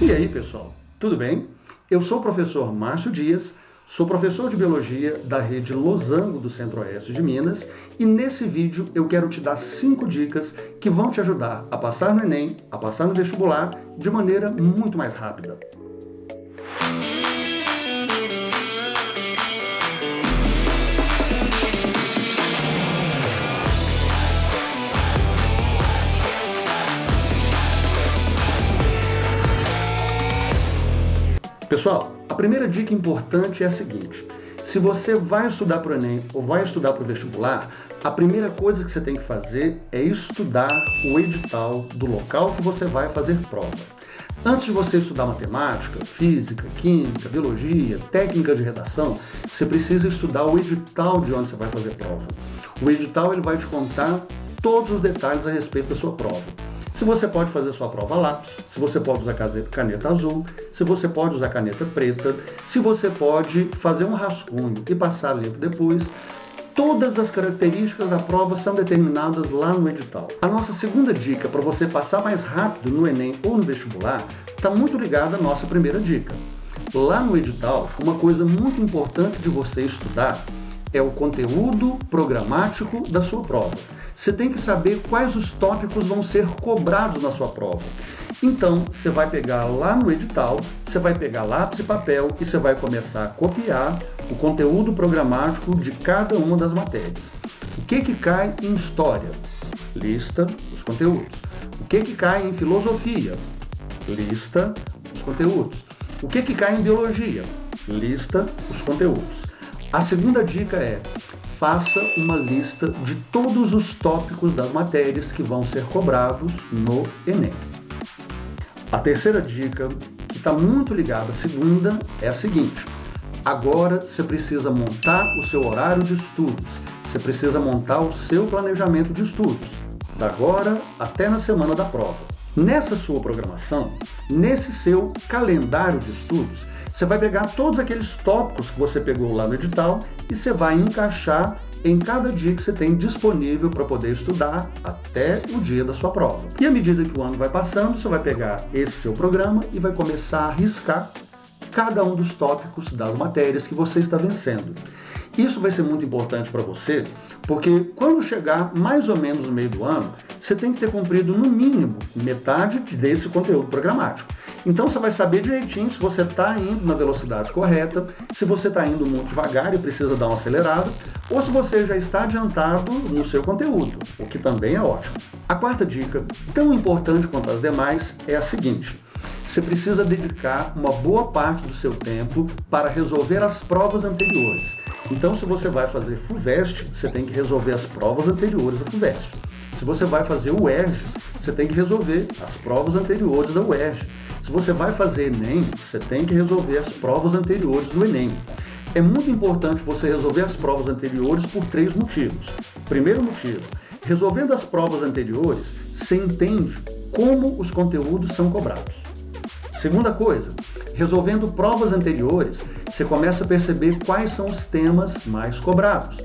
E aí, pessoal, tudo bem? Eu sou o professor Márcio Dias, sou professor de Biologia da rede Losango do Centro-Oeste de Minas e nesse vídeo eu quero te dar 5 dicas que vão te ajudar a passar no Enem, a passar no vestibular de maneira muito mais rápida. Pessoal, a primeira dica importante é a seguinte: se você vai estudar para o Enem ou vai estudar para o vestibular, a primeira coisa que você tem que fazer é estudar o edital do local que você vai fazer prova. Antes de você estudar matemática, física, química, biologia, técnicas de redação, você precisa estudar o edital de onde você vai fazer prova. O edital ele vai te contar todos os detalhes a respeito da sua prova. Se você pode fazer sua prova a lápis, se você pode usar caneta azul, se você pode usar caneta preta, se você pode fazer um rascunho e passar limpo depois, todas as características da prova são determinadas lá no edital. A nossa segunda dica para você passar mais rápido no Enem ou no vestibular está muito ligada à nossa primeira dica. Lá no edital, uma coisa muito importante de você estudar é o conteúdo programático da sua prova. Você tem que saber quais os tópicos vão ser cobrados na sua prova. Então, você vai pegar lá no edital, você vai pegar lápis e papel e você vai começar a copiar o conteúdo programático de cada uma das matérias. O que cai em história? Lista os conteúdos. O que cai em filosofia? Lista os conteúdos. O que cai em biologia? Lista os conteúdos. A segunda dica é: faça uma lista de todos os tópicos das matérias que vão ser cobrados no Enem. A terceira dica, que está muito ligada à segunda, é a seguinte: agora você precisa montar o seu horário de estudos, você precisa montar o seu planejamento de estudos, da agora até na semana da prova. Nessa sua programação, nesse seu calendário de estudos, você vai pegar todos aqueles tópicos que você pegou lá no edital e você vai encaixar em cada dia que você tem disponível para poder estudar até o dia da sua prova. E à medida que o ano vai passando, você vai pegar esse seu programa e vai começar a riscar cada um dos tópicos das matérias que você está vencendo. Isso vai ser muito importante para você, porque quando chegar mais ou menos no meio do ano, você tem que ter cumprido no mínimo metade desse conteúdo programático. Então você vai saber direitinho se você está indo na velocidade correta, se você está indo muito devagar e precisa dar uma acelerada, ou se você já está adiantado no seu conteúdo, o que também é ótimo. A quarta dica, tão importante quanto as demais, é a seguinte: você precisa dedicar uma boa parte do seu tempo para resolver as provas anteriores. Então, se você vai fazer FUVEST, você tem que resolver as provas anteriores da FUVEST. Se você vai fazer o UERJ, você tem que resolver as provas anteriores da UERJ. Se você vai fazer Enem, você tem que resolver as provas anteriores do Enem. É muito importante você resolver as provas anteriores por 3 motivos. Primeiro motivo: resolvendo as provas anteriores, você entende como os conteúdos são cobrados. Segunda coisa, resolvendo provas anteriores, você começa a perceber quais são os temas mais cobrados.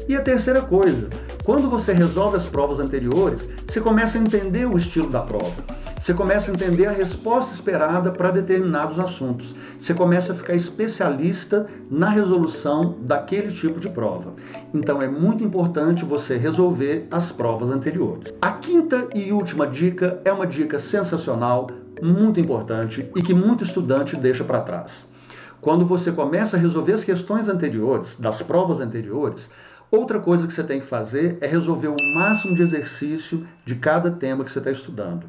E a terceira coisa, quando você resolve as provas anteriores, você começa a entender o estilo da prova. Você começa a entender a resposta esperada para determinados assuntos. Você começa a ficar especialista na resolução daquele tipo de prova. Então é muito importante você resolver as provas anteriores. A quinta e última dica é uma dica sensacional, muito importante e que muito estudante deixa para trás. Quando você começa a resolver as questões anteriores, das provas anteriores, outra coisa que você tem que fazer é resolver o máximo de exercício de cada tema que você está estudando.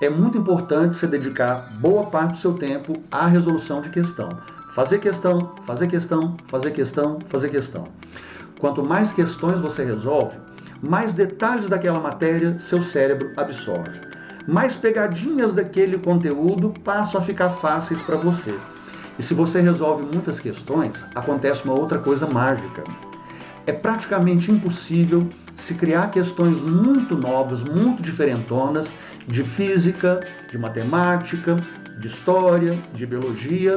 É muito importante você dedicar boa parte do seu tempo à resolução de questão. Fazer questão, fazer questão, fazer questão, fazer questão. Quanto mais questões você resolve, mais detalhes daquela matéria seu cérebro absorve. Mais pegadinhas daquele conteúdo passam a ficar fáceis para você. E se você resolve muitas questões, acontece uma outra coisa mágica. É praticamente impossível se criar questões muito novas, muito diferentonas, de física, de matemática, de história, de biologia.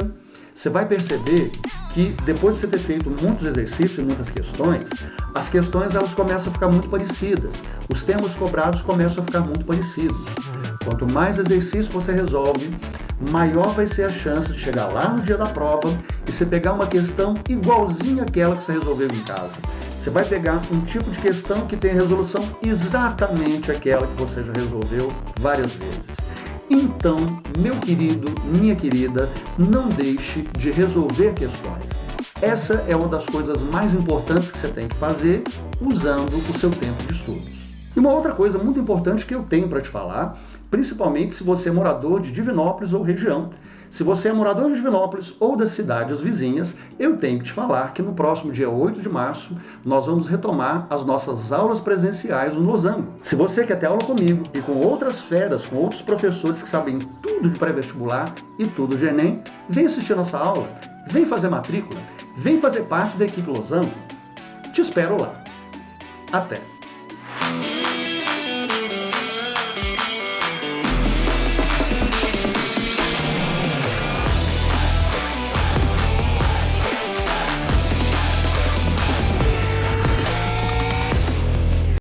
Você vai perceber que depois de você ter feito muitos exercícios e muitas questões, as questões elas começam a ficar muito parecidas. Os temas cobrados começam a ficar muito parecidos. Quanto mais exercício você resolve, maior vai ser a chance de chegar lá no dia da prova e você pegar uma questão igualzinha àquela que você resolveu em casa. Você vai pegar um tipo de questão que tem resolução exatamente aquela que você já resolveu várias vezes. Então, meu querido, minha querida, não deixe de resolver questões. Essa é uma das coisas mais importantes que você tem que fazer usando o seu tempo de estudos. E uma outra coisa muito importante que eu tenho para te falar, principalmente se você é morador de Divinópolis ou região. Se você é morador de Divinópolis ou das cidades vizinhas, eu tenho que te falar que no próximo dia 8 de março nós vamos retomar as nossas aulas presenciais no Losango. Se você quer ter aula comigo e com outras feras, com outros professores que sabem tudo de pré-vestibular e tudo de Enem, vem assistir nossa aula, vem fazer matrícula, vem fazer parte da equipe Losango. Te espero lá. Até!